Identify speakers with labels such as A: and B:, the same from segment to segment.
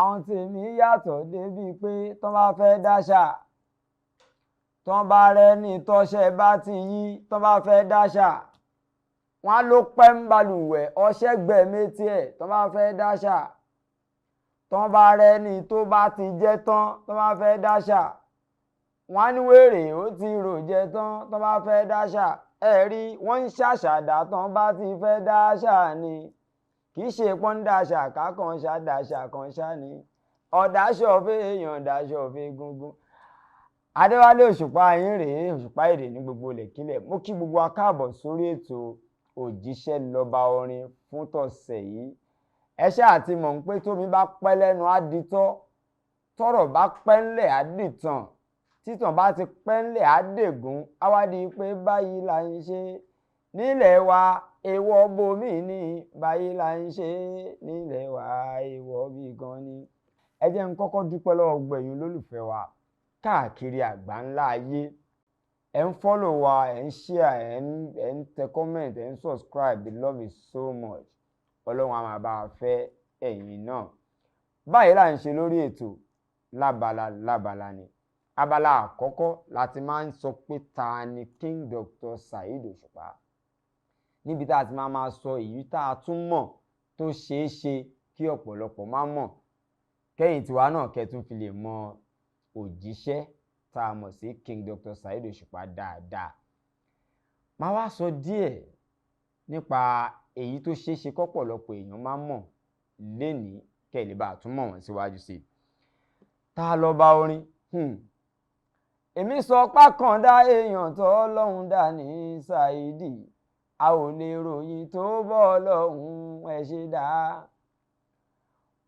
A: àwọn tèmi yàtọ̀ débi pé tán bá fẹ́ dáṣà tán bá rẹ́ni tọ́ṣẹ́ bá ti yí tán bá fẹ́ dáṣà wọ́n á ló pẹ́ ń balùwẹ̀ ọṣẹ gbẹ̀mẹ́tì ẹ̀ tán bá fẹ́ dáṣà tán bá rẹ́ni tó bá ti jẹ́ tán tán bá fẹ́ dáṣà wọ́n á ní wèrè ó ti rò jẹ tán tán bá fẹ́ dáṣà rí wọ́n ń ṣàṣàdá tán bá ti fẹ́ dáṣà ni kì í ṣe pọ́n dáṣà kákan ṣàdáṣà kan ṣá ni ọ̀dáṣọ̀fẹ́ èèyàn dáṣọ̀fẹ́ gungun. Adéwálé Òṣùpá yín rèé, Òṣùpá èdè ní gbogbo ilẹ̀kílẹ̀. Mo kí gbogbo wa káàbọ̀ sórí ètò Òjíṣẹ́ lọba orin fún tọ̀sẹ̀ yìí. Ẹ ṣáà ti mọ̀ pé tómi bá pẹ́ lẹ́nu á ditọ́, tọ́rọ̀ bá pẹ́ ńlẹ̀ á dìtàn, títàn bá ti pẹ́ ńlẹ̀ á dègún, á wá di pé báyìí là ń ṣe nílẹ̀ wa èèwọ̀ bomi ní báyìí là ń ṣe nílẹ̀ wa èèwọ̀ bí gan ni. Ẹ jẹ́ n kọ́kọ́ dúpẹ́ lọ́wọ́ gbẹ̀yìn olólùfẹ́ wa káàkiri àgbáńlá ayé. Ẹ ń follow wa, ẹ ń share, ẹ ń tẹ comment, ẹ ń subscribe. The love is so much. Ọlọ́run á máa bá a fẹ́ ẹ̀yin náà. Báyìí là ń ṣe lórí ètò lábala ni. Abala àkọ́kọ́ láti máa ń sọ pé ta ni King Dr. Saheed Òṣùpá, níbi tá a ti máa sọ èyí tá a tún mọ̀ tó ṣeé ṣe kí ọ̀pọ̀lọpọ̀ má mọ̀, kẹ́yìn tiwa náà kẹ́tún fi lè mọ òjíṣẹ́ tá a mọ̀ sí King Dr. Saheed Òṣùpá dáadáa. Máa wá sọ díẹ̀ nípa èyí tó ṣeé ṣe kọ́pọ̀lọpọ̀ èèyàn má mọ̀ lénìí kẹ́ lè bá a tún mọ̀ wọ́n síwájú sí i. Ta lọba orin? Èmi sọ pákàndá èèyàn tó Ọlọ́run dá ní Saheed, a ò lè ròyìn tó bọ́ Ọlọ́run ẹ ṣe dá.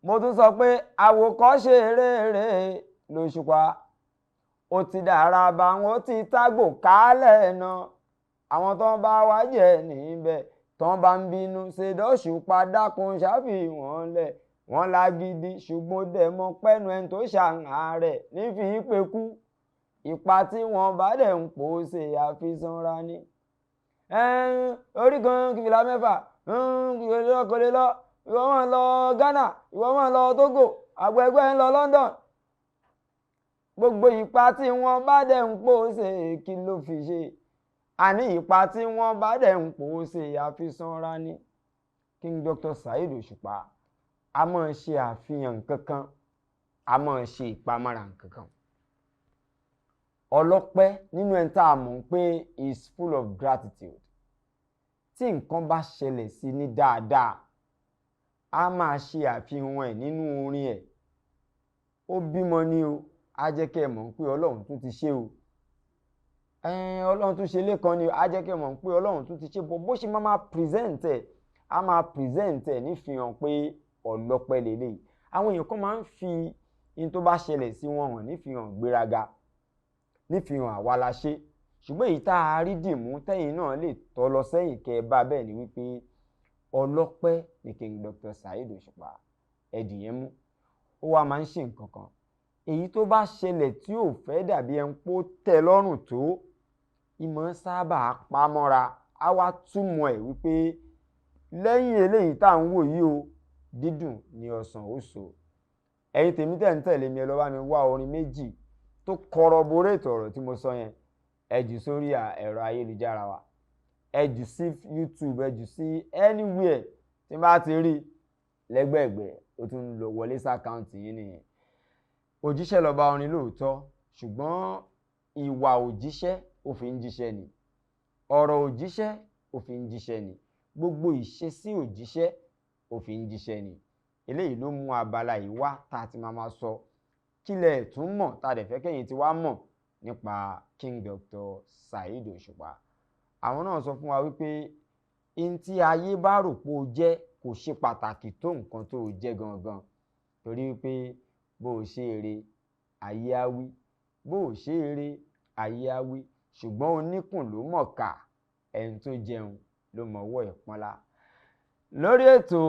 A: Mo tún sọ pé àwòkọ́ṣe rere lòṣùpá, ó ti dára bá wọn ti tágbò kálẹ̀ náà. Àwọn tó ń bá wá jẹ níbẹ̀ tó ń bá ń bínú ṣe dọ́ṣùpá dákun ṣàfihàn lẹ̀ wọ́n lágídí ṣùgbọ́n dẹ̀ mọ́ pẹ́nu ẹni tó ṣàǹhà rẹ̀ nífi pé kú ipa tí wọ́n bá dẹ̀ ń pò ṣe àfisànra ni. Orí kan kìfìlà mẹ́fà kò lè lọ, ìwọ máa lọ Ghana, ìwọ máa lọ Togo, àgbẹ̀gbẹ́ ń lọ London. Gbogbo ipa tí wọ́n bá dẹ̀ ń pò ṣe kí ló fi ṣe? Àní ipa tí wọ́n bá dẹ̀ ń pò ṣe àfisànra ni. King Dr. Saheed Òṣùpá a máa ṣe àfihàn kankan, a máa ṣe ìpamọ́ra kankan. Ọlọ́pẹ́ nínú ẹni tá a mọ̀ pé is full of gratitude. Tí nǹkan bá ṣẹlẹ̀ sí ní dáadáa, a máa ṣe àfihàn ẹ̀ nínú orin ẹ̀. Ó bímọ ní o, á jẹ́ kẹ́ ẹ mọ̀ pé Ọlọ́run tún ti ṣe o. Ọlọ́run tún ṣe lẹ́kan ni o, á jẹ́ kẹ́ ẹ mọ̀ pé Ọlọ́run tún ti ṣe. Bó ṣe máa present ẹ̀, a máa present ẹ̀ nífihàn pé ọlọ́pẹ́ lélẹ̀. Àwọn èèyàn kan máa ń fi in tó bá ṣẹlẹ̀ sí wọn hàn nífihàn gbéraga, nífihàn àwa la ṣe. Ṣùgbọ́n èyí tá a rí dìmú tẹ́yìn náà lè tọ́ lọ sẹ́yìn kẹ́ ẹ bá bẹ́ẹ̀ ni wípé ọlọ́pẹ́ ni King Dr. Saheed Òṣùpá. Ẹ̀dìyẹn mú ó wá máa ń ṣe nǹkan kan èyí tó bá ṣẹlẹ̀ tí ò fẹ́ dàbí ẹni pé ó tẹ́ lọ́rùn tó, ìmọ̀ sábà pamọ́ra. Á wá túmọ̀ ẹ̀ wípé lẹ́yìn eléyìí tá à ń wò yìí o, dídùn ni ọsàn ó so. Ẹ̀yin tèmi tẹ̀ ń tẹ̀lé mi, ẹ lọ bá mi wá orin méjì tó corroborate ọ̀rọ̀ tí mo sọ yẹn, ẹ jù sórí ẹ̀rọ ayélujára wa, ẹ jù sí YouTube, ẹ jù sí anywhere tí bá ti rí lẹ́gbẹ̀ẹ́gbẹ́ ó tún lọ wọlé sí àkáǹtì yìí nìyẹn. Òjíṣẹ́ lọba orin lóòótọ́, ṣùgbọ́n ìwà òjíṣẹ́ ó fi ń jíṣẹ́ ni, ọ̀rọ̀ òjíṣẹ́ ó fi ń jíṣẹ́ ni, gbogbo ìṣesí òjíṣẹ́ ó fi ń jíṣẹ́ ni. Eléyìí ló mú abala yìí wá tá a ti máa sọ kílẹ̀ tún mọ̀ tá a dẹ̀ fẹ́ kẹ́yìn tí wá mọ̀ nípa King Dr. Saheed Òṣùpá. Àwọn náà sọ fún wa wípé in tí ayé bá rò pé ó jẹ́ kò ṣe pàtàkì tó nǹkan tó jẹ́ gangan, torí wípé bó o ṣe eré ayé á wí, bó o ṣe eré ayé á wí, ṣùgbọ́n oníkùn ló mọ̀ ká, ẹni tó jẹun ló mọ̀ ọwọ́ ẹ̀ pọ́nlá. Lórí ètò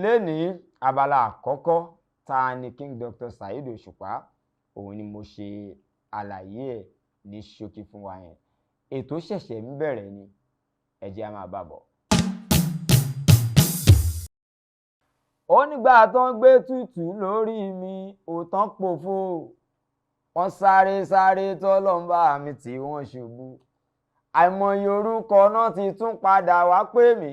A: lénìí, abala àkọ́kọ́ ta ni King Dr. Saheed Òṣùpá, òun ni mo ṣe àlàyé ẹ̀ ní ṣókí fún wa yẹn. Ètò ṣẹ̀ṣẹ̀ ń bẹ̀rẹ̀ ni, ẹ jẹ́ á máa bá bọ̀. ó nígbà tó ń gbé tútù lórí mi òótán pòfo wọ́n sáré sáré tọ́lọ́mbà mi tí wọ́n ṣubú àìmọye orúkọ náà ti tún padà wá pè mí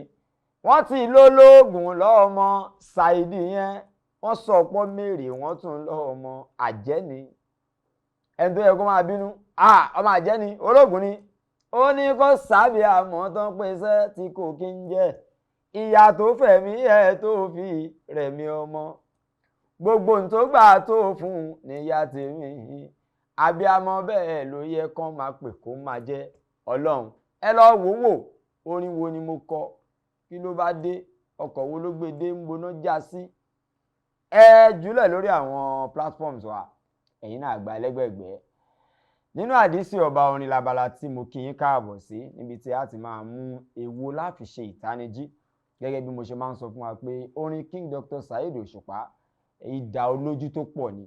A: wọ́n ti lólóògùn lọ́mọ ṣáìdì yẹn wọ́n sọ pọ́ mèrè wọ́n tún lọ́mọ àjẹ́ni ẹni tó yẹ kó máa bínú ọmọ àjẹ́ni olóògùn ni ó ní kó sábì àmọ́ tán pèsè tí kò kí ń jẹ́ ìyá tó fẹ̀mí ẹ̀ tó fi rẹ̀mí ọmọ gbogbo n tó gbà tó fún níyà tèmi abiyamọ bẹ́ẹ̀ ló yẹ kán máa pè kó máa jẹ́ ọlọ́run ẹ lọ wò orin wo ni mo kọ kí ló bá dé ọkọ̀ wo ló gbé dé ń gboná já sí ẹ jùlẹ̀ lórí àwọn platforms wa ẹ̀yin náà gba ẹlẹ́gbẹ̀gbẹ́ nínú àdísì ọba orin labala tí mo kí yín káàbọ̀ sí níbi tí a ti máa mú èwo láfi ṣe ìtanijí gẹ́gẹ́ bí mo ṣe máa ń sọ fún wa pé orin King Dr. Saheed Òṣùpá ìdá olójú tó pọ̀ ni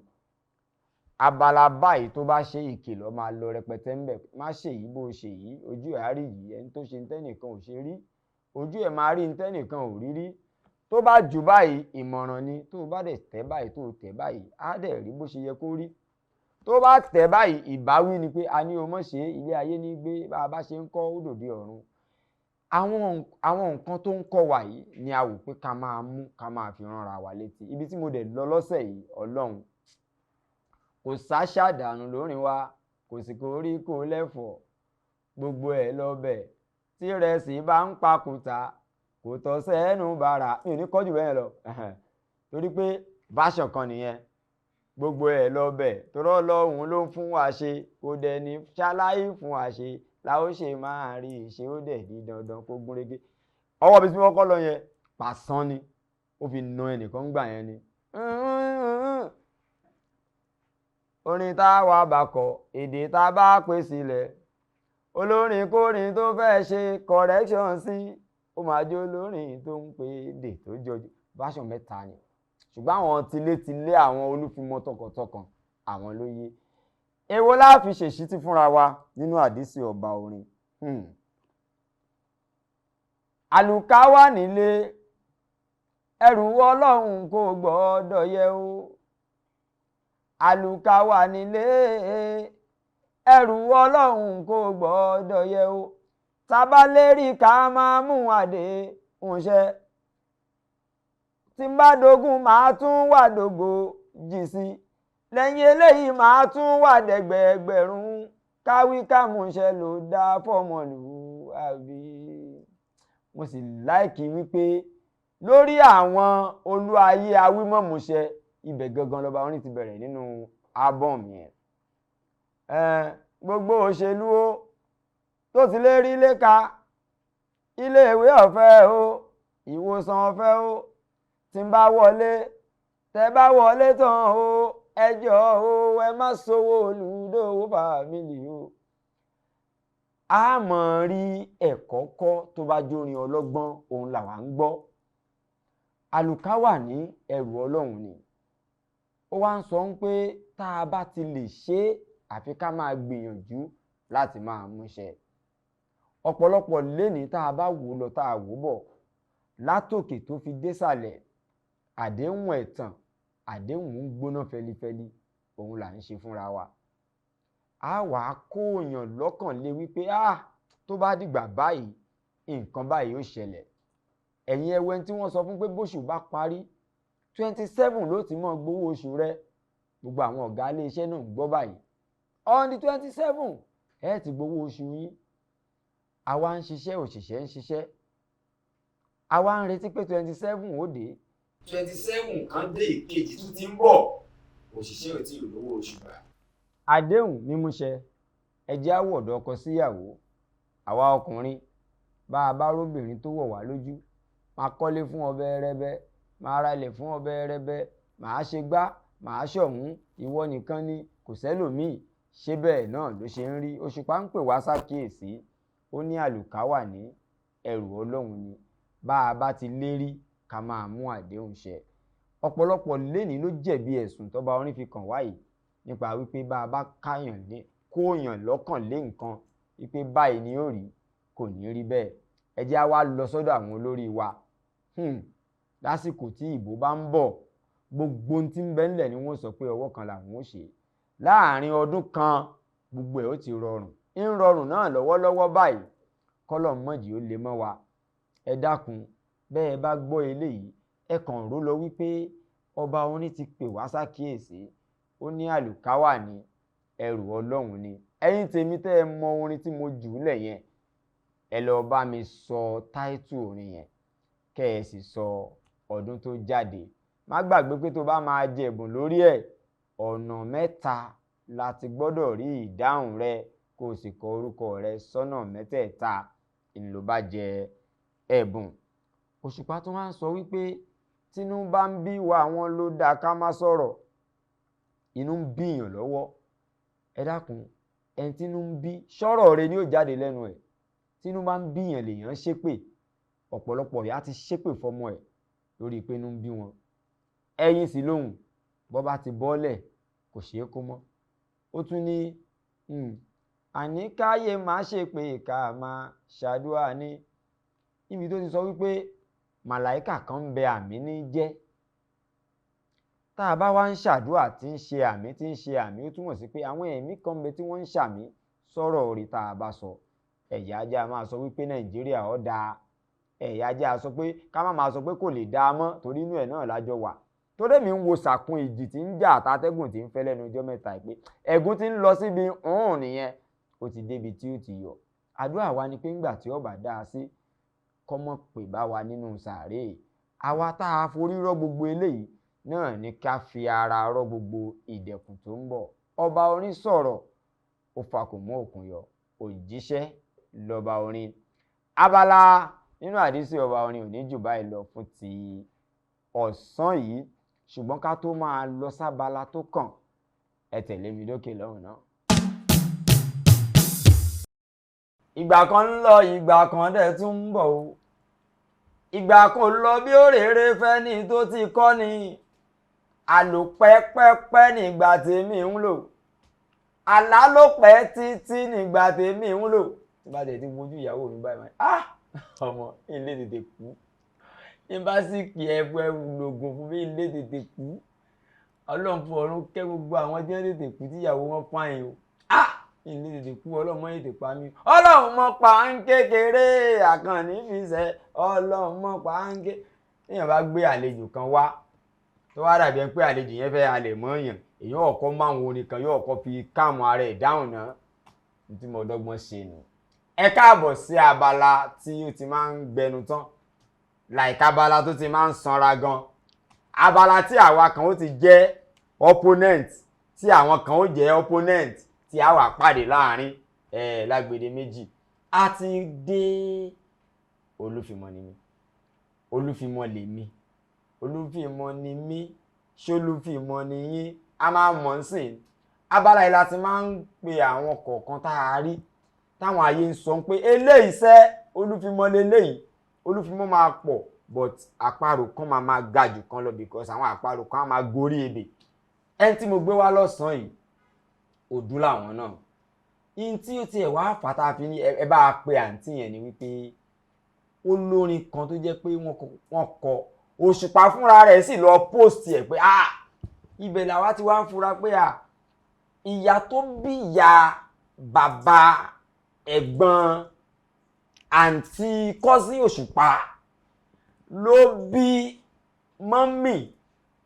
A: abala báyìí tó bá ṣe ìkìlọ̀ máa lọ rẹpẹtẹ ń bẹ̀ má ṣe yìí bó ṣe yìí ojú ẹ̀ á rí yìí ẹni tó ṣe ntẹ́nìkan ò ṣe rí ojú ẹ̀ máa rí ntẹ́nìkan ò rí rí tó bá jù báyìí ìmọ̀ràn ni tó bá dẹ̀ tẹ̀ báyìí tó tẹ̀ báyìí á dẹ̀ rí bó ṣe yẹ kó rí tó bá tẹ̀ báyìí ìbáwí ni pé a ní o mọ̀ ṣe ilé ayé ní gbé bá a bá ṣe ń kọ́ ó dòde ọ̀run àwọn nǹkan tó ń kọ́ wa yìí ni a wò pé ká máa mú ká máa fi ránra wa létí ibi tí mo dẹ̀ lọ lọ́sẹ̀ yìí ọlọ́run kò sáṣà dànù lórin wa kò sì kò rí kò lẹ́fọ̀ọ́ gbogbo ẹ̀ lọ́bẹ̀ tí rẹsì bá ń pakùtà kò tọ́ sẹ́nu bàrà mi ò ní kọ́jú bẹ́ẹ̀ lọ torí pé version kan nìyẹn gbogbo ẹ̀ lọ́bẹ̀ torọ́ lọ́hùn ló ń fún wa ṣe kò dẹ̀ ní ṣáláyé fún wa ṣe láó ṣe máa rí ìṣe ó dẹ̀ di dandan kó gúnrégé ọwọ́ bí tí wọ́n kọ́ lọ yẹn pàṣán ni ó fi na ẹnìkan gbà yẹn ni orin tá a wà bàkọ̀ èdè tá a bá pè sílẹ̀ olórin kórin tó fẹ́ ṣe correction sí ó máa jó olórin tó ń pe èdè tó jọjú version mẹ́ta ni ṣùgbọ́n àwọn tilétilé àwọn olúfimọ́ tọkàntọkàn àwọn ló yé èwo la fi ṣèṣítí fúnra wa nínú àdísì ọba orin àlùkà wà nílé ẹrù ọlọ́run kò gbọ́dọ̀ yẹ̀ o àlùkà wà nílé ẹrù ọlọ́run kò gbọ́dọ̀ yẹ̀ o tábà lérí ká máa mú àdé ńṣe tí n bá dogun màá tún wà dògo jì sí lẹ́yìn eléyìí màá tún wà dẹ̀gbẹ̀ẹgbẹ̀rún káwí kámúṣẹ ló dá fọmọlù àbí mo sì láìkí wípé lórí àwọn olú ayé awímọ̀múṣẹ ibẹ̀ gangan lọ́ba orin ti bẹ̀rẹ̀ nínú album yẹn gbogbo òṣèlú ó tó ti lè rí léka ilé ìwé ọ̀fẹ́ ó ìwòsàn ọ̀fẹ́ ó tí ń bá wọlé tẹ́ bá wọlé tán ó ẹjọ́ ó ẹ má sowó olùdókòwò fàmílì ó a mọ̀ rí ẹ̀kọ́ kọ́ tó bá jórin ọlọ́gbọ́n òun làwa ń gbọ́ àlùkà wà ní ẹrù ọlọ́run ni ó wá ń sọ pé tá a bá ti lè ṣe é àfi ká máa gbìyànjú láti máa múṣẹ ọ̀pọ̀lọpọ̀ lénìí tá a bá wò lọ tá a wò bọ̀ látòkè tó fi désàlẹ̀ àdéhùn ẹ̀tàn àdéhùn ń gbóná fẹlifẹli òun là ń ṣe fúnra wa a wà á kóòyàn lọ́kàn lé wípé tó bá dìgbà báyìí nǹkan báyìí ó ṣẹlẹ̀ ẹ̀yin ẹwẹ́ tí wọ́n sọ fún pé bóṣù bá parí 27 ló ti mọ́ gbowó oṣù rẹ gbogbo àwọn ọ̀gá ilé iṣẹ́ náà gbọ́ báyìí on the 27 ẹ ti gbowó oṣù yín àwa ń ṣiṣẹ́ òṣìṣẹ́ ń ṣiṣẹ́ àwa ń retí pé 27 ó dé 27 kan dé ìkejì tún ti ń bọ̀ òṣìṣẹ́ ò tí ì lówó oṣù gbà. àdéhùn mímúṣẹ ẹjẹ́ àwọ̀dọ̀ ọkọ síyàwó àwa ọkùnrin bá a bá róbìnrin tó wọ̀ wá lójú máa kọ́lé fún ọbẹ̀ rẹ́bẹ́ máa ra ilẹ̀ fún ọbẹ̀ rẹ́bẹ́ máa ṣe gbá máa ṣọ̀hún ìwọ nìkan ni kò sẹ́lòmíì ṣé bẹ́ẹ̀ náà ló ṣe ń rí Òṣùpá ń pè wá ṣàkíyèsí ó ní àlùkà wà ní ẹrù ọlọ́run ni bá a bá ti lérí ká máa mú àdéhùn ṣẹ ọ̀pọ̀lọpọ̀ lénìí ló jẹ̀bi ẹ̀sùn tọ́ba orin fi kàn wáyìí nípa wípé bá a bá kóyàn lọ́kàn lé nǹkan wípé báyìí ni ó rí kò ní rí bẹ́ẹ̀ ẹ jẹ́ á wá lọ sọ́dọ̀ àwọn olórí wa lásìkò tí ìbò bá ń bọ̀ gbogbo ohun tí ń bẹ ńlẹ̀ ni wọ́n sọ pé ọwọ́ kan làwọn ó ṣe láàrin ọdún kan gbogbo ẹ̀ ó ti rọrùn ń rọrùn náà lọ́wọ́lọ́wọ́ báyìí kọ́lọ́run mọ̀jì ó lè mọ́ wa ẹ dákun bẹ́ẹ̀ bá gbọ́ eléyìí ẹ kàn ró lọ wípé ọba orin ti pè wá sákìyèsí ó ní àlùkáwà ní ẹrù ọlọ́run ni ẹ̀yin tèmi tẹ́ ẹ mọ orin tí mo jù ú lẹ̀ yẹn ẹ lọ bá mi sọ táìtù orin yẹn kẹ́ ẹ sì sọ ọdún tó jáde má gbàgbé pé tó bá máa jẹ ẹ̀bùn lórí ẹ̀ ọ̀nà mẹ́ta láti gbọ́dọ̀ rí ìdáhùn rẹ kó o sì kọ orúkọ rẹ sọ́nà mẹ́tẹ̀ẹ̀ta ìlò bá jẹ ẹ̀bùn. Òṣùpá tó máa ń sọ wípé tínú bá ń bí wa àwọn ló dáa ká má sọ̀rọ̀ inú ń bíyàn lọ́wọ́ ẹ dákun ẹni tínú ń bí sọ̀rọ̀ rẹ ni yóò jáde lẹ́nu ẹ̀ tínú bá ń bíyàn lèèyàn ṣépè ọ̀pọ̀lọpọ̀ ìyá ti ṣépè fọmọ ẹ̀ lórí pé inú ń bí wọn ẹyin sì lóhùn bọ́ bá ti bọ́lẹ̀ kò ṣeé kó mọ́ ó tún ní àní káyé má ṣe pé ká máa ṣàdúrà ní níbi tó ti sọ wípé màláìkà kan ń bẹ àmì ní jẹ́ tá a bá wá ń ṣàdúrà tí ń ṣe àmì ó túmọ̀ sí pé àwọn ẹ̀mí kan ń bẹ tí wọ́n ń ṣàmì sọ̀rọ̀ orí tá a bá sọ ẹ̀yà ajá máa sọ wípé nàìjíríà ó dáa ẹ̀yà ajá sọ pé ká má máa sọ pé kò lè dáa mọ́ torí inú ẹ̀ náà lájọ wà torí mi ń wo sàkún ìjì tí ń jà àtàtẹ́gùn tí ń fẹ́ lẹ́nu ọjọ́ mẹ́ta pé ẹ̀gún ti ń lọ síbi ọ̀hún nìyẹn ó ti débi tí ó ti yọ àdúrà wa ni pé ńgbà tí ó bá dáa sí kọ́mọ́ pè bá wa nínú sàárè àwa tá a forí rọ́ gbogbo eléyìí náà ni ká fi ara rọ́ gbogbo ìdẹ̀kùn tó ń bọ̀ ọba orin sọ̀rọ̀ ó fakùn mọ́ òkun yọ òjíṣẹ́ lọ́ba orin abala nínú àdísì ọba orin ò ní jù báyìí lọ fún ti ọ̀sán yìí ṣùgbọ́n ká tó máa lọ sábala tó kàn ẹ tẹ̀lé mi lókè lọ́hùn náà. ìgbà kan ń lọ ìgbà kan dẹ̀ tún ń bọ̀ o ìgbà kan lọ bí òrèrè fẹ́ ní tó ti kọ́ ni àlò pẹ́pẹ́pẹ́ nígbà tèmi ń lò àlá ló pẹ́ títí nígbà tèmi ń lò tí bá tẹ̀ tí mojú ìyàwó mi báyìí ọmọ ilé tètè kú ní bá sì kí ẹ̀fọ́ ẹ̀rù lògùn fún mi ilé tètè kú ọlọ́run fún ọ̀run kẹ́ gbogbo àwọn tí wọ́n tètè kú tíyàwó wọn fáyìn o ilé tètè kú ọlọ́run mọ́ ètè pa mí ọlọ́run mọ́ pa ń kékeré àkànní fi sẹ́ ọlọ́run mọ́ pa ń ké èèyàn bá gbé àlejò kan wá tó wá dàbí ẹni pé àlejò yẹn fẹ́ halẹ̀ mọ́ èèyàn èèyàn ọ̀kọ́ máa ń wo nìkan yóò ọ̀kọ́ fi káàmù ara ẹ̀ dáhùn náà tí mo dọ́gbọ́n ṣe nù. ẹ káàbọ̀ sí abala tí ó ti máa ń gbẹnu tán láìka abala tó ti máa ń sanra gan abala tí àwa kan ó ti jẹ́ opponent tí àwọn kan ó jẹ́ opponent tí a wà pàdé láàrin lágbèdè méjì a ti dé olúfimọ́ ni mí olúfimọ́ lèmi olúfimọ́ ni mí ṣolúfimọ́ ni yín a máa mọ̀ ń sìn abala yìí láti máa ń pe àwọn kọ̀ọ̀kan tá a rí táwọn ayé ń sọ pé eléyìí sẹ́ olúfimọ́ leléyìí olúfimọ́ máa pọ̀ but àparò kan máa ga jù kan lọ because àwọn àparò kan á máa gorí ebè ẹni tí mo gbé wá lọ́sàn-án yìí òdú làwọn náà in tí ó tiẹ̀ wá fàtà fi ní ẹ bá pe àǹtí yẹn ni wípé olórin kan tó jẹ́ pé wọ́n kọ Òṣùpá fúnra rẹ̀ sì lọ post ẹ̀ pé ibẹ̀ làwa ti wá ń fura pé ìyá tó bí ìyá bàbá ẹ̀gbọ́n àǹtí kọ́sí Òṣùpá ló bí mọ́mì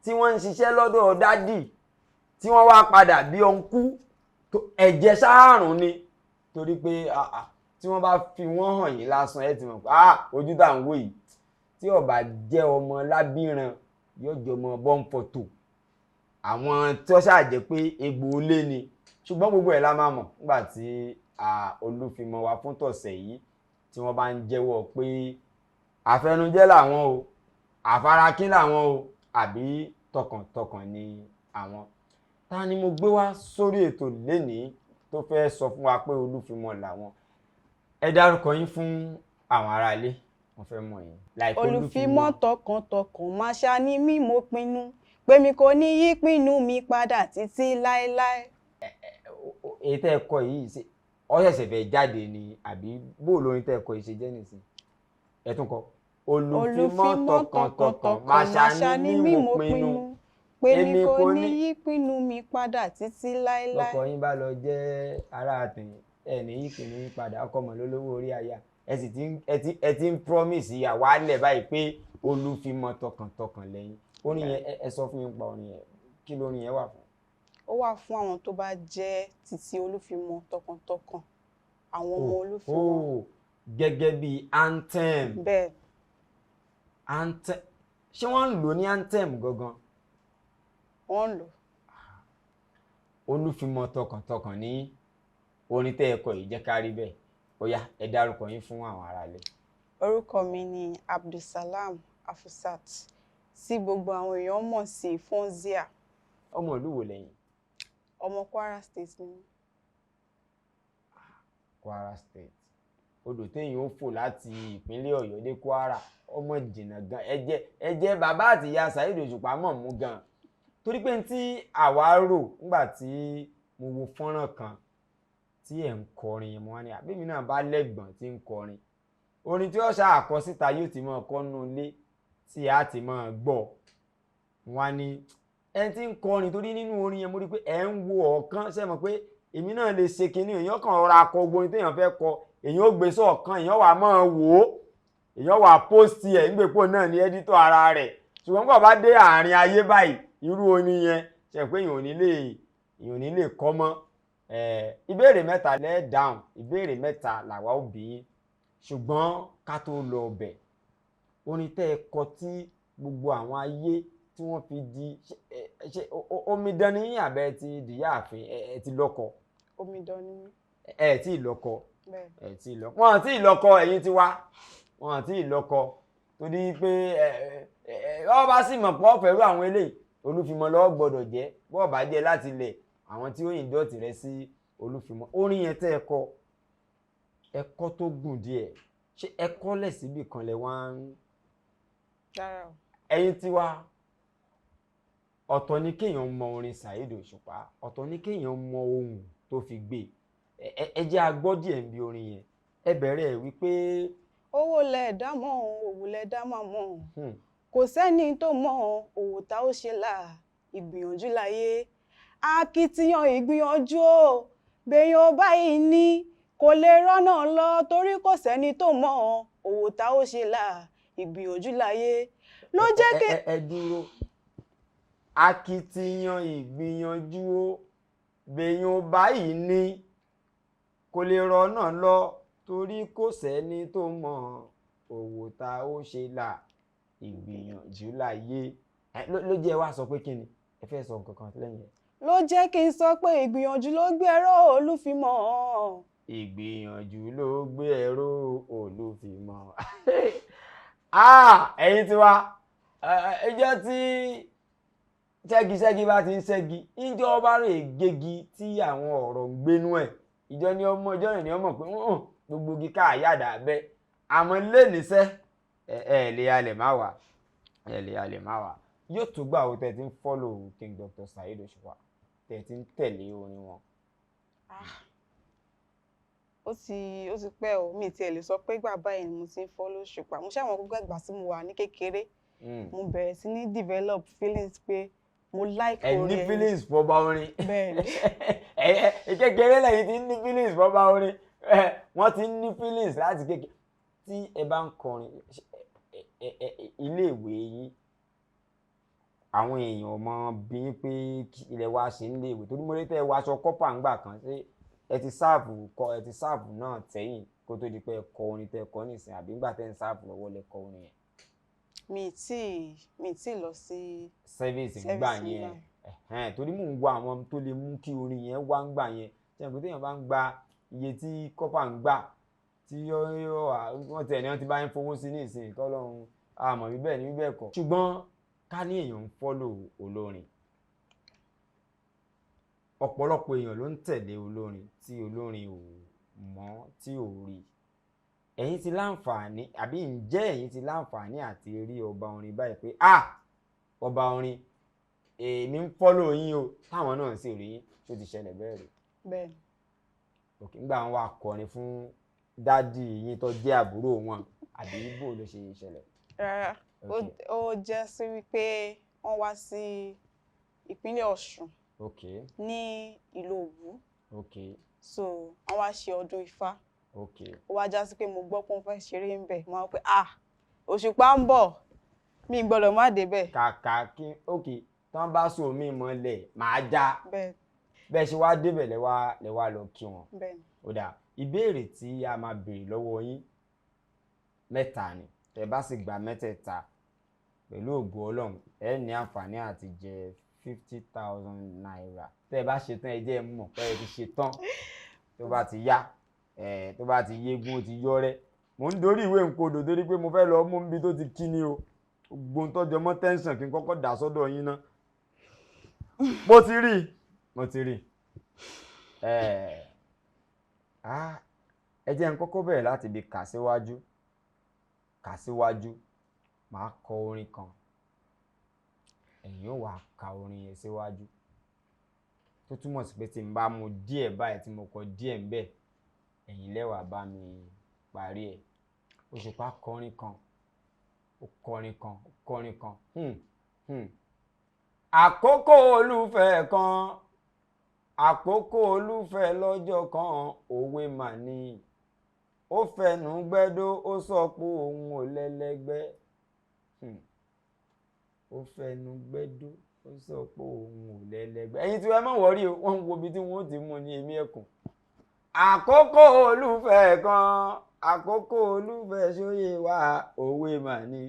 A: tí wọ́n ń ṣiṣẹ́ lọ́dọ̀ dádì tí wọ́n wá padà bí ọ̀nkú ẹ̀jẹ̀ sáàrùn ni torí pé tí wọ́n bá fi wọ́n hàn yín lásán ẹ ti mọ̀ pé ojú tá à ń wò yìí tí ó bá jẹ́ ọmọ lábìrán yóò jẹ́ ọmọ bọ́ǹfọ̀tò àwọn tí wọ́n ṣàjẹ́ pé egbò olé ni ṣùgbọ́n gbogbo ẹ̀ la máa mọ̀ nígbà tí olúfimọ́ wa fún tọ̀sẹ̀ yìí tí wọ́n bá ń jẹ́wọ́ pé àfẹnujẹ́ làwọn o àfarakín làwọn o àbí tọkàntọkàn ni àwọn. Ta ni mo gbé wá sórí ètò lénìí tó fẹ́ sọ fún wa pé olúfimọ́ làwọn ẹ dárúkọ yín fún àwọn aráalé wọ́n fẹ́ mọ̀ yín.
B: olúfimọ́ tọkàntọkàn máa ṣá ní mí mo pinnu pé mi kò ní yí pinnu mi padà títí láéláé.
A: èyí tẹ́ ẹ kọ yìí ṣe ó ṣẹ̀ṣẹ̀ fẹ́ jáde ni àbí bó lórin tẹ́ ẹ kọ yìí ṣe jẹ́ nìsín ẹ tún kọ olùfimọ́ tọkàntọkàn màṣá ni mí mo pinnu
B: pé mi kò ní yí pinnu mi padà títí láéláé.
A: lọ́kọ yín bá lọ jẹ́ ará àtẹ̀yìn ẹ̀ ní yí pinnu yín padà ọkọ mọ̀ lólówó orí aya ẹ ti ń promise ìyàwó alẹ̀ báyìí pé olùfimọ́ tọkàntọkàn lẹ́yìn orin yẹn ẹ sọ fún mi pa orin yẹn kí lórin yẹn wà fún.
B: ó wà fún àwọn tó bá jẹ́ títí olùfimọ́ tọkàntọkàn àwọn ọmọ olùfimọ́.
A: gẹ́gẹ́ bí anthem.
B: bẹ́ẹ̀.
A: anthem ṣé wọ́n ń lò ní anthem gangan.
B: wọ́n ń lò.
A: olùfimọ́ tọkàntọkàn ní orin tẹ́ ẹ kọ yìí jẹ́ ká rí bẹ́ẹ̀ ó yá ẹ dárúkọ yín fún àwọn aráalé.
B: orúkọ mi ni Abdulsalam Afusat tí gbogbo àwọn èèyàn mọ̀ sí Fonzia.
A: ọmọ ìlú wo lẹ́yìn.
B: ọmọ Kwara State ni.
A: Kwara State odò téèyàn ó fò láti ìpínlẹ̀ Ọ̀yọ́ dé Kwara ọmọ jìnnà gan ẹ jẹ́ bàbá àti ìyá Saheed Òṣùpá mọ̀ mú gan torí pé tí àwa rò nígbà tí mo wo fọ́nrán kan tí ẹ̀ ń kọrin mo wá ní àbẹ́mi náà bá lẹ́gbọ̀n tí ń kọrin orin tí ó ṣàkọ síta yóò ti máa kọ́ nínú ilé tí a ti máa gbọ́ wá ní ẹni tí ń kọrin torí nínú orin yẹn mo rí pé ẹ̀ ń wo ọ̀kan ṣe mọ̀ pé èmi náà lè ṣe kinní èèyàn kan rọra akọ ogbórin téèyàn fẹ́ kọ èèyàn ó gbé sọ̀kan èèyàn wà máa wò ó èèyàn wà post ẹ̀ nígbèpò náà ní ẹ́dítọ̀ ara rẹ̀ ṣùgbọ́n kò bá dé àárín ayé báyìí irú orin yẹn ṣe pé èèyàn ò ní lè kọ́ mọ́ ìbéèrè mẹ́ta lẹ́ẹ̀ dáhùn ìbéèrè mẹ́ta làwa ó bí yín ṣùgbọ́n ká tó lọ ọbẹ̀ orin tẹ́ ẹ kọ tí gbogbo àwọn ayé tí wọ́n fi di ṣe omidan ní àbẹ́ ti dìyààfin ẹ ti lọ́kọ.
B: omidan ni mí.
A: ẹ tí ì lọ́kọ ẹ tí ì lọ́kọ wọn àti ìlọ́kọ ẹ̀yin ti wá wọn àti ìlọ́kọ torí pé ọ bá sì mọ̀ pọ̀ pẹ̀lú àwọn eléyìí olúfimọ́ lọ́wọ́ gbọ́dọ̀ jẹ́ bọ́ọ̀ bá jẹ́ láti lẹ̀ àwọn tí ó yìn dọ́ọ̀tì rẹ sí olúfimọ́ orin yẹn tẹ́ ẹ̀kọ́ tó gùn díẹ̀ ṣé ẹ̀kọ́ lẹ̀ síbì kan lẹ̀ wá ń. ẹ̀yin ti wá ọ̀tọ̀ ni kéèyàn mọ orin Saheed Òṣùpá ọ̀tọ̀ ni kéèyàn mọ ohun tó fi gbé ẹ jẹ́ agbọ́ díẹ̀ ń bí orin yẹn ẹ bẹ̀rẹ̀ wípé.
B: owó lẹ̀dá mọ̀ òwò lẹ̀dá máa mọ̀ kò sẹ́ni tó mọ òwò tá ó ṣe là ìgbìyànjú láyé akitiyan ìgbìyànjú o béèyàn báyìí ní kò lè rọ́nà lọ torí kò sẹ́ni tó mọ òwò tá ó ṣe là ìgbìyànjú láyé ló jẹ́ kí.
A: ẹ dúró akitiyan ìgbìyànjú o béèyàn báyìí ní kò lè rọ́nà lọ torí kò sẹ́ni tó mọ òwò tá ó ṣe là ìgbìyànjú láyé ló jẹ́ wá sọ pé kí ni ẹ fẹ́ sọ nǹkan kan lẹ́yìn ẹ̀.
B: ló jẹ́ kí n sọ pé ìgbìyànjú ló gbé ẹ̀rọ olúfimọ́.
A: ìgbìyànjú ló gbé ẹ̀rọ olúfimọ́. ẹ̀yin ti wá ẹjọ́ tí ṣẹ́gi bá ti ń ṣẹ́gi ìjọ ọba rẹ̀ gégi tí àwọn ọ̀rọ̀ ń gbénú ẹ̀ ìjọ ni ọmọ ìjọ rẹ̀ ni ọmọ pé gbogbo igi káàyàdà bẹ́ àmọ́ lẹ́nìíṣẹ́ lè alẹ̀ má wà yóò tó gbà ó tẹ̀ tí ń fọ́lò King Dr. Saheed Òṣùpá tẹ̀ tí ń tẹ̀lé orin wọn.
B: ó ti pẹ́ o mi tiẹ̀ lè sọ pé gbà báyìí ni mo ti ń fọ́lò Òṣùpá mo ṣàwọn gbogbo àgbà tí mo wà ní kékeré mo bẹ̀rẹ̀ sí ní develop feelings pé mo like orin
A: ẹ ní feelings fọba orin.
B: bẹ́ẹ̀ni.
A: kékeré lẹ́yìn tí ń ní feelings fọba orin wọ́n ti ń ní feelings láti kékeré tí ẹ bá ń kọrin iléèwé yín àwọn èèyàn ọmọ bí pé ilẹ̀ wa ṣe ń léèwé torí mo rí tẹ́ ẹ wọ aṣọ kọ́pà ńgbà kan ṣé ẹ ti sáàbù náà tẹ́yìn kó tó di pé ẹ kọ orin tẹ́ ẹ kọ nísìnyí àbí ńgbà tẹ́ ẹ ń sáàbù lọ́wọ́ lẹ kọ orin yẹn.
B: mi tí lọ sí
A: service ńgbà yẹn torí mò ń wá àwọn tó lè mú kí orin yẹn wá ńgbà yẹn tí ẹ̀ pé téèyàn bá ń gba iye tí kọ́pà ń gbà tí wọ́n tẹ̀ ní wọ́n ti bá ń fowó sí ní ìsìn kọ́lọ́run àmọ́ bíbẹ̀ ní bíbẹ̀ kọ́ ṣùgbọ́n ká ní èèyàn ń fọ́lò olórin ọ̀pọ̀lọpọ̀ èèyàn ló ń tẹ̀lé olórin tí olórin ò mọ̀ tí ò rí ẹ̀yin ti láǹfààní àbí ǹjẹ́ ẹ̀yin ti láǹfààní àti rí ọba orin báyìí pé ọba orin èmi ń fọ́lò yín o táwọn náà sì rí yín tó ti ṣẹlẹ̀ bẹ́ẹ̀ rí.
B: bẹ́ẹ̀ni.
A: òkè ńgbà wọn wá kọrin fún dádì yín tó jẹ́ àbúrò wọn àbí bó ló ṣe ṣẹlẹ̀.
B: rárá
A: Okay.
B: ó jẹ́ sí wípé wọ́n wá sí ìpínlẹ̀ Ọ̀ṣun
A: Okay.
B: ní ìlú Òwu.
A: Okay.
B: So wọ́n wá ṣe ọdún Ifá.
A: Okay.
B: Ó wá já sí pé mo gbọ́ pé wọ́n fẹ́ ṣeré ń bẹ̀. Mo wá pé Òṣùpá ń bọ̀, mi gbọ́dọ̀ má débẹ̀.
A: Kàkà kí okay tán bá so mi mọ́lẹ̀ máa já.
B: Bẹ́ẹ̀
A: Bẹ́ẹ̀ ṣe wá débẹ̀ lẹ wá lọ kí wọn.
B: bẹ́ẹ̀ ni.
A: Ó dà ìbéèrè tí a máa béèrè lọ́wọ́ yín mẹ́ta ni tẹ́ bá sì gba mẹ́tẹ̀ẹ̀ta pẹ̀lú ògo Ọlọ́run ẹ ní àǹfààní àti jẹ 50,000 naira tẹ́ bá ṣe tán ẹ jẹ́ mọ̀ pé ẹ ti ṣe tán tó bá ti yá tó bá ti yégún ó ti yọ́rẹ́ mo ń dorí ìwé nkodò torí pé mo fẹ́ lọ mú níbi tó ti kí ni o gbogbo ń tọ́jọ́ mọ́ tẹ́ńsàn kí n kọ́kọ́ dà sọ́dọ̀ yín ná mo ti rí ẹ jẹ́ n kọ́kọ́ bẹ̀rẹ̀ láti ibi kà síwájú màá kọ orin kan ẹ̀yin ó wá ka orin yẹn síwájú tó túmọ̀ sí pé tí n bá mu díẹ̀ báyìí tí mo kọ díẹ̀ ń bẹ̀ ẹ̀yin lẹ́wàá bá mi parí ẹ̀. Òṣùpá kọrin kan ó kọrin kan àkókò olùfẹ́ kan àkókò olùfẹ́ lọ́jọ́ kan òwe mà ní ó fẹnu gbẹ́dó ó sọ pé òun ò lẹ́lẹ́gbẹ́ ó fẹnu gbẹ́dó ó sọ pé òun ò lẹ́lẹ́gbẹ́ ẹ̀yin tí wọ́n mọ̀ wọ́rí o wọ́n ń wo ibi tí wọ́n ti mú ní èmi ẹ̀kùn àkókò olùfẹ́ kan àkókò olùfẹ́ sóyè wá òwe mà ní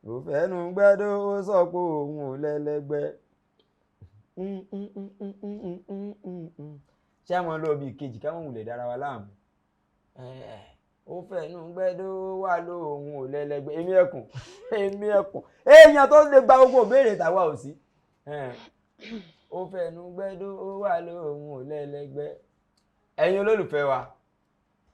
A: ó fẹnu gbẹ́dó ó sọ pé òun ò lẹ́lẹ́gbẹ́ ṣé àwọn lọ bí ìkejì káwọn wulẹ̀ dára wa láàmú ó fẹnu gbẹ́dó wà lóhun ò lẹ́lẹ́gbẹ́ èmi ẹ̀kùn èèyàn tó lè gba gbogbo ìbéèrè tàwa ò sí ó fẹnu gbẹ́dó wà lóhun ò lẹ́lẹ́gbẹ́. Ẹ̀yin olólùfẹ́ wa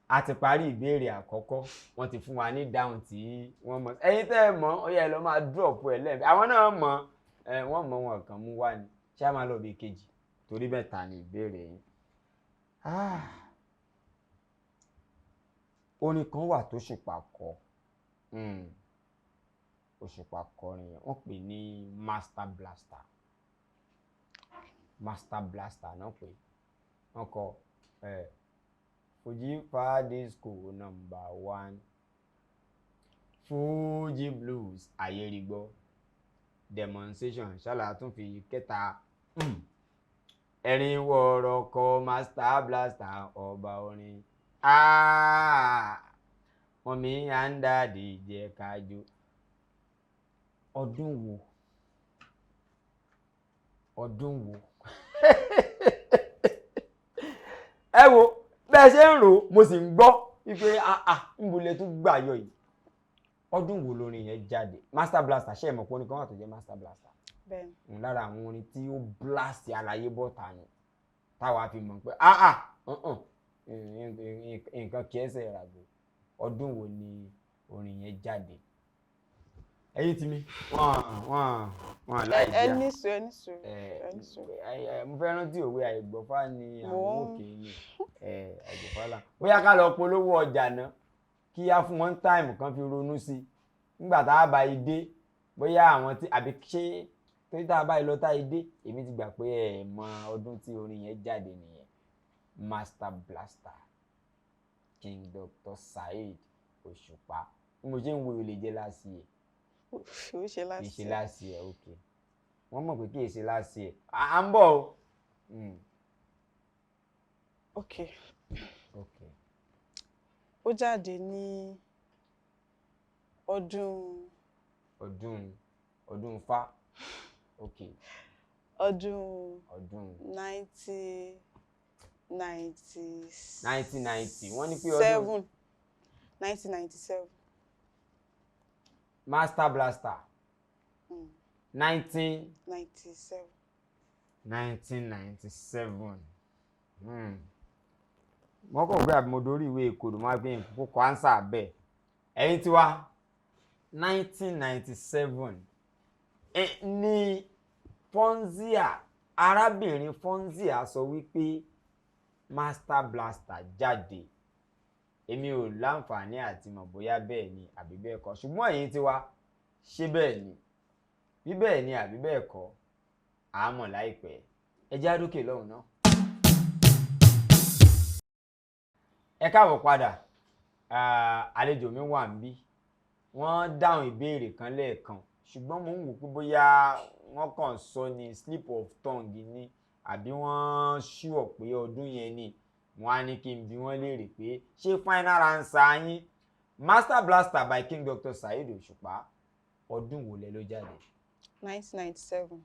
A: a ti parí ìbéèrè àkọ́kọ́ wọ́n ti fún wa ní dáhùn tí wọ́n mọ̀ ẹ̀yin tẹ́ ẹ mọ̀ ó yẹ lọ máa drop ẹ̀ lẹ́ẹ̀mí àwọn náà mọ̀ wọ́n mọ̀ wọn kàn mú wá ni ṣá máa lọ bí kejì torí mẹ́ta ni ìbéèrè yìí. Orin kan wà tó Òṣùpá kọ Òṣùpá kọrin yẹn wọ́n pè ní Master Blaster náà pé wọ́n kọ Fuji Disco #1 Fuji Blues ayérigbọ́ demonstration ṣálà tún fi kẹta ẹ̀rín wọ̀rọ̀ kọ Master Blaster ọba orin wọ́n mi à ń dàdí jẹ́ kájú. Ọdún wo ẹ wo bẹ́ẹ̀ ṣe ń rò mo sì ń gbọ́ wípé níbulẹ̀ tún gbà yọ yìí ọdún wo lórin yẹn jáde Master Blaster ṣe é mọ̀ pé orin kan wà tó jẹ́ Master Blaster bẹ́ẹ̀ lára àwọn orin tí ó blast àlàyé bọ́ta ni táwa fi mọ̀ pé nǹkan kì í ṣe ìràgbọ́ ọdún wo ni orin yẹn jáde ẹ̀yin tí mi wọ́n láì jẹ́
B: ẹni sùn
A: mo fẹ́ rántí òwe àìgbọ́fá ni àwọn òkè ni àìgbọ́fá là bóyá ká lọ polówó ọjà náà kí á fún wọn táìmù kan fi ronú sí nígbà tá a bá yí dé bóyá àwọn tí àbí ṣé torí tá a bá yí lọ tá a yí dé èmi ti gbà pé ẹ mọ ọdún tí orin yẹn jáde nìyẹn Master Blaster King Dr. Saheed Òṣùpá bí mo ṣe ń wo olè jẹ́ láti ẹ̀ ìṣe láti ẹ̀ ok wọ́n mọ̀ pé kí èsì láti ẹ̀ à ń bọ̀ o.
B: ok ó jáde ní ọdún
A: Fá ok
B: ọdún
A: 1990 wọ́n ní pé ọdún
B: 1997
A: Master Blaster
B: 1997
A: wọ́n kọ̀ gbé àbímọ̀dórí ìwé ìkòdò máa gbé ìkókò ánsà bẹ́ẹ̀ ẹ̀yin tí wá 1997 ní Fonzia arábìnrin Fonzia sọ wípé Master Blaster jáde èmi ò láǹfààní àti mọ̀ bóyá bẹ́ẹ̀ ni àbí bẹ́ẹ̀ kọ́ ṣùgbọ́n èyí ti wá ṣé bẹ́ẹ̀ ni bí bẹ́ẹ̀ ni àbí bẹ́ẹ̀ kọ́ àmọ́ láìpẹ́ ẹ já dókè lọ́hùn náà. ẹ káàbọ̀ padà àlejò mi wà níbí wọ́n dáhùn ìbéèrè kan lẹ́ẹ̀kan ṣùgbọ́n mo ń wò pé bóyá wọ́n kàn sọ ní slip of tongue ni àbí wọ́n ṣúọ̀ pé ọdún yẹn ni wọ́n á ní kí n bi wọ́n léèrè pé ṣé final answer yín Master Blaster by King Dr. Saheed Òṣùpá ọdún wo lẹ ló jáde?
B: 1997.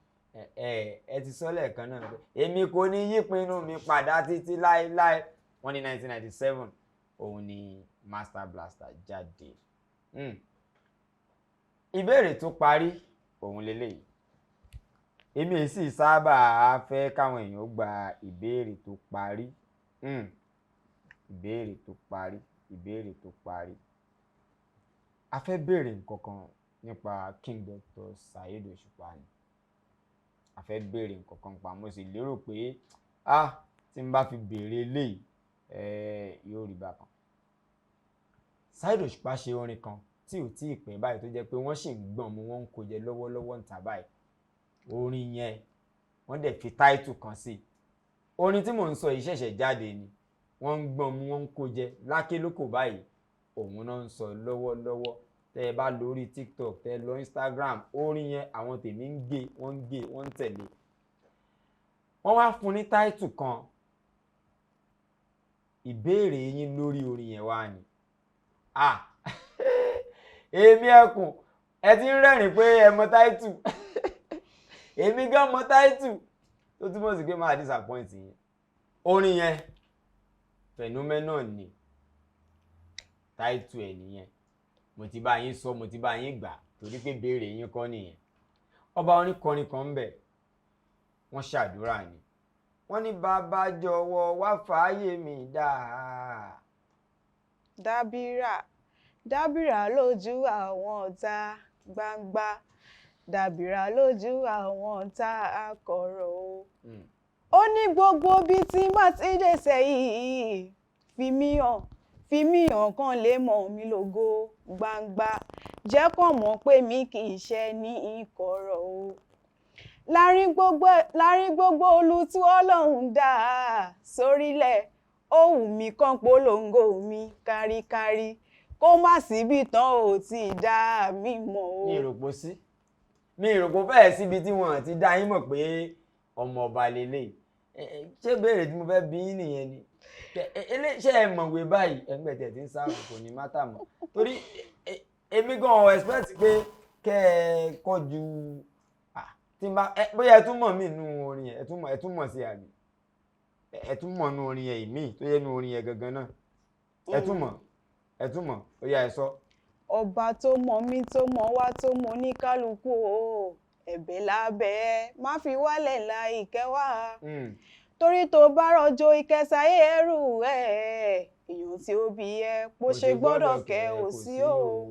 A: ẹ ti sọ lẹ́ẹ̀kan náà pé èmi kò ní yí pinnu mi padà títí láéláé wọ́n ní 1997 òun ni Master Blaster jáde. ìbéèrè tó parí òun lélẹ́yìí èmi sì sábà fẹ́ káwọn èèyàn gba ìbéèrè tó parí ìbéèrè tó parí a fẹ́ béèrè nǹkan kan nípa King Dr. Saheed Òṣùpá ni a fẹ́ béèrè nǹkan kan pa mo sì lérò pé tí n bá fi béèrè eléyìí yóò rí bákan. Saheed Òṣùpá ṣe orin kan tí ò tí ì pẹ́ báyìí tó jẹ́ pé wọ́n sì ń gbọ̀n mu wọ́n ń kó jẹ lọ́wọ́lọ́wọ́ ń ta báyìí orin yẹn wọ́n dẹ̀ fi táìtù kan sí orin tí mò ń sọ yìí ṣẹ̀ṣẹ̀ jáde ni wọ́n ń gbọ̀n mu wọ́n ń kó jẹ láké lóko báyìí òun náà ń sọ lọ́wọ́lọ́wọ́ tẹ́ ẹ bá lórí TikTok tẹ́ ẹ lọ Instagram orin yẹn àwọn tèmi ń gé wọ́n ń tẹ̀lé wọ́n wá fún ní táìtù kan ìbéèrè yín lórí orin yẹn wá ni èmi ẹkùn ẹ ti ń rẹ́rìn pé ẹ mọ táìtù èmi gan mọ táìtù tó túmọ̀ sí pé máa disappoint yín orin yẹn phenomenon ni táìtù ẹ̀ nìyẹn mo ti bá yín sọ mo ti bá yín gbà torí pé béèrè yín kọ́ nìyẹn ọba oníkọrin kan ń bẹ wọ́n ṣàdúrà ni wọ́n ní bàbá jọ̀wọ́ wá fàáyé mi dáa.
B: dábìrà lójú àwọn ọ̀tá gbangba dábìrà lójú àwọn ọ̀tá akọ̀rọ̀ o. ó ní gbogbo bí tí má ti dé sẹ́yìn fi mí hàn kan lè mọ̀ mí lógo gbangba jẹ́ kàn mọ̀ pé mi kì í ṣe ní ìkọ̀rọ̀ o. láàrin gbogbo olùtú Ọlọ́run dá sórílẹ̀ ó wù mí kàn polongo mi káríkárí kó má síbi tán ò tí ì dá mi mọ̀ o.
A: mi ìròpó fẹ́ẹ̀ síbi tí wọ́n ti dá yín mọ̀ pé ọmọ ọba lélẹ̀ ṣé béèrè tí mo fẹ́ bí yín nìyẹn ni ṣé ẹ mọ̀wé báyìí ẹgbẹ́ tẹ̀ tí ń sáàbù kò ní mátà mọ́ torí èmi gan expect pé kẹ́ ẹ kọjú tí n bá bóyá ẹ tún mọ̀ mí nínú orin yẹn ẹ tún mọ̀ sí àmì ẹ tún mọ̀ nínú orin yẹn ìmí tó yẹ nínú orin yẹn gangan náà ẹ tún mọ̀ ó yá ẹ sọ.
B: ọba tó mọ̀ mí tó mọ̀ wá tó mọ̀ ní kálukú o ẹ̀bẹ̀ lábẹ́ má fi wálẹ̀ la ìkẹwàá torí tó bá rọjò ìkẹsàyé ẹrù èèyàn tí ó bí ẹ bó ṣe gbọ́dọ̀ kẹ́ ò sí o.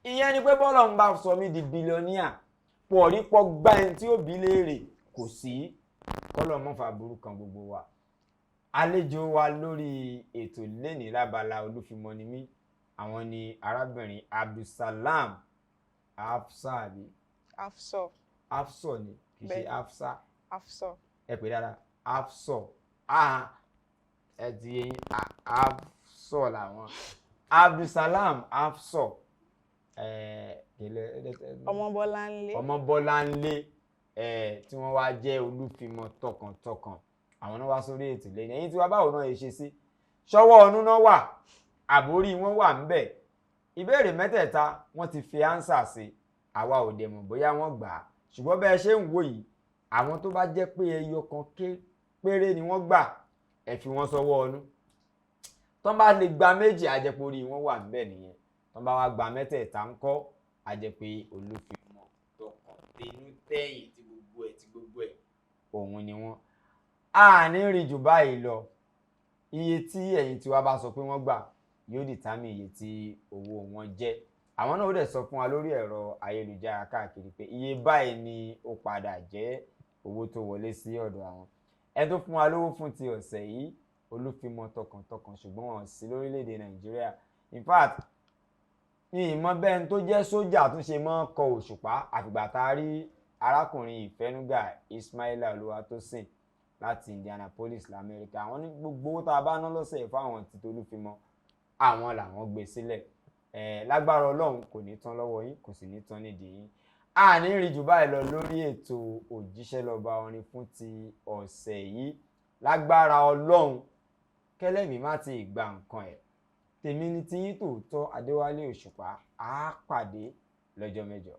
A: ìyẹn ni pé bọ́lọ̀ ń bá sọ mí di bílíọ̀níà pọ̀rípọ̀ gbá ẹni tí ó bí léèrè kò sí kọ́lọ̀ mọ́fà burú kan gbogbo wa. àlejò wa lórí ètò lẹ́nìí lábala Olúfimọ́ ni mí àwọn ni arábìnrin Abdulsalam Afsa ni Afsọ ni kì í ṣe Afsa ẹ pè dáadáa Afsọ ẹ ti yẹn Afsọ làwọn Abdulsalam Afsọ Ọmọbọ́láńlé tí wọ́n wá jẹ́ Olúfimọ́ tọkàntọkàn àwọn náà wá sórí ètò lẹ́yìn ẹ̀yìn tí wọ́n báwo náà ṣe sí ṣọwọ́ ọ̀nù náà wà àbórí wọn wà ń bẹ̀ ìbéèrè mẹ́tẹ̀ẹ̀ta wọ́n ti fi ánsà sí àwa ò dẹ̀ mọ̀ bóyá wọ́n gbà á ṣùgbọ́n bẹ́ẹ̀ ṣe ń wò yìí àwọn tó bá jẹ́ pé ẹyọ kan péré ni wọ́n gbà ẹ fi wọ́n sọ́wọ́ ọ̀nù tọ́n bá lè gba méjì àjẹpọ̀ wọn wà ń bẹ̀ nìyẹn tọ́n bá wá gba mẹ́tẹ̀ẹ̀ta ńkọ́ àjẹpẹ́ Olúfimọ́ tọkàn tẹnu tẹ̀yìn tí gbogbo ẹ̀ òun ni wọ́n a ní rí jù báyìí lọ iye tí ẹ̀yin tí wàá bá sọ pé wọ́n gbà yóò dìtámì iye tí owó wọn jẹ́ àwọn náà ó dẹ̀ sọ fún wa lórí ẹ̀rọ ayélujára káàkiri pé iye báyìí ni ó padà jẹ́ owó tó wọlé sí ọ̀dọ̀ àwọn ẹ tó fún wa lówó fún ti ọ̀sẹ̀ yìí Olúfimọ tọkàntọkàn ṣùgbọ́n wọn sí lórílẹ̀‐èdè Nàìjíríà. In fact ní ìmọ̀ bẹ́ẹ̀ tó jẹ́ sójà tún ṣe mọ́ kọ òṣùpá àfìgbà tá a rí arákùnrin ìfẹ́núgà Ismaila Olúwatósìn láti Indianapolis lamẹ́ríkà. Àwọn ní gbogbo owó tá a bá ná lọ́sẹ̀ fáwọn ti Olúfimọ àwọn làwọn gbé sílẹ̀. Lágbára Ọlọ́run kò ní tán lọ́wọ́ yín kò sì ní tán nídìí yín. A ní rí jù báyìí lọ lórí ètò Òjíṣẹ́ lọ́ba orin fún ti ọ̀sẹ̀ yìí. Lágbára Ọlọ́run kẹ́lẹ́mì má ti gba nǹkan ẹ̀. Tèmi ni tiyín tòótọ́ Adéwálé Òṣùpá. A pàdé lọ́jọ́ mẹ́jọ.